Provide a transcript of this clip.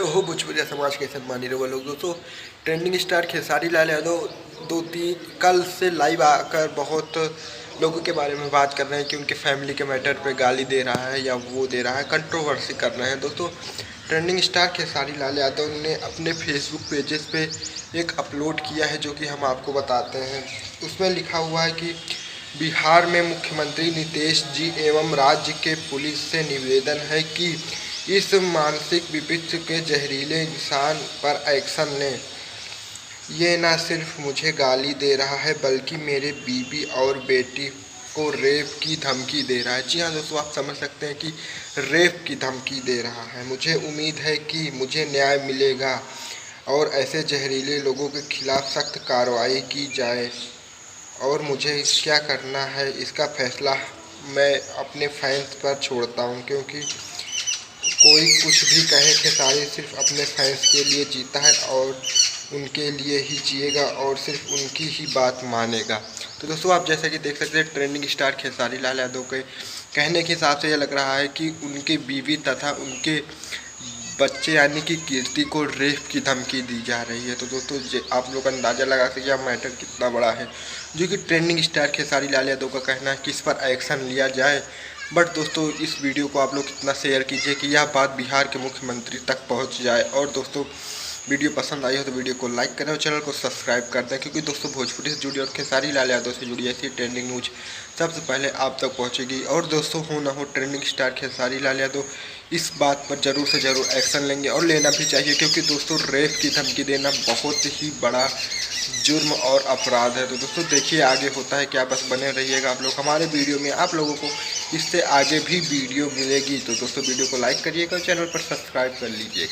हो भोजपुरिया समाज के सम्मानित वो लोग दोस्तों, ट्रेंडिंग स्टार खेसारी लाल यादव दो तीन कल से लाइव आकर बहुत लोगों के बारे में बात कर रहे हैं कि उनके फैमिली के मैटर पे गाली दे रहा है या वो दे रहा है, कंट्रोवर्सी कर रहे हैं। दोस्तों, ट्रेंडिंग स्टार खेसारी लाल यादव ने अपने फेसबुक पेजेस पे एक अपलोड किया है जो कि हम आपको बताते हैं। उसमें लिखा हुआ है कि बिहार में मुख्यमंत्री नीतीश जी एवं राज्य के पुलिस से निवेदन है कि इस मानसिक विपत्ति के जहरीले इंसान पर एक्शन लें। ये न सिर्फ मुझे गाली दे रहा है बल्कि मेरे बीवी और बेटी को रेप की धमकी दे रहा है। जी हाँ दोस्तों, आप समझ सकते हैं कि रेप की धमकी दे रहा है। मुझे उम्मीद है कि मुझे न्याय मिलेगा और ऐसे जहरीले लोगों के खिलाफ सख्त कार्रवाई की जाए और मुझे क्या करना है इसका फैसला मैं अपने फैंस पर छोड़ता हूँ, क्योंकि कोई कुछ भी कहे खेसारी सिर्फ अपने फैंस के लिए जीता है और उनके लिए ही जिएगा और सिर्फ उनकी ही बात मानेगा। तो दोस्तों, आप जैसा कि देख सकते हैं, ट्रेंडिंग स्टार खेसारी लाल यादव के कहने के हिसाब से यह लग रहा है कि उनके बीवी तथा उनके बच्चे यानी कि कीर्ति को रेप की धमकी दी जा रही है। तो दोस्तों, आप लोग अंदाज़ा लगा सकते हैं मैटर कितना बड़ा है, जो कि ट्रेंडिंग स्टार खेसारी लाल यादव का कहना है कि इस पर एक्शन लिया जाए। बट दोस्तों, इस वीडियो को आप लोग कितना शेयर कीजिए कि यह बात बिहार के मुख्यमंत्री तक पहुंच जाए। और दोस्तों, वीडियो पसंद आई हो तो वीडियो को लाइक करें और चैनल को सब्सक्राइब कर दें, क्योंकि दोस्तों भोजपुरी से जुड़ी और खेसारी लाल यादव से जुड़ी ऐसी ट्रेंडिंग न्यूज सबसे पहले आप तक पहुंचेगी। और दोस्तों, हो ना हो, ट्रेंडिंग स्टार खेसारी लाल यादव इस बात पर ज़रूर से ज़रूर एक्शन लेंगे और लेना भी चाहिए, क्योंकि दोस्तों रेप की धमकी देना बहुत ही बड़ा जुर्म और अपराध है। तो दोस्तों, देखिए आगे होता है क्या। बस बने रहिएगा आप लोग हमारे वीडियो में, आप लोगों को इससे आगे भी वीडियो मिलेगी। तो दोस्तों, वीडियो को लाइक करिएगा और चैनल पर सब्सक्राइब कर लीजिएगा।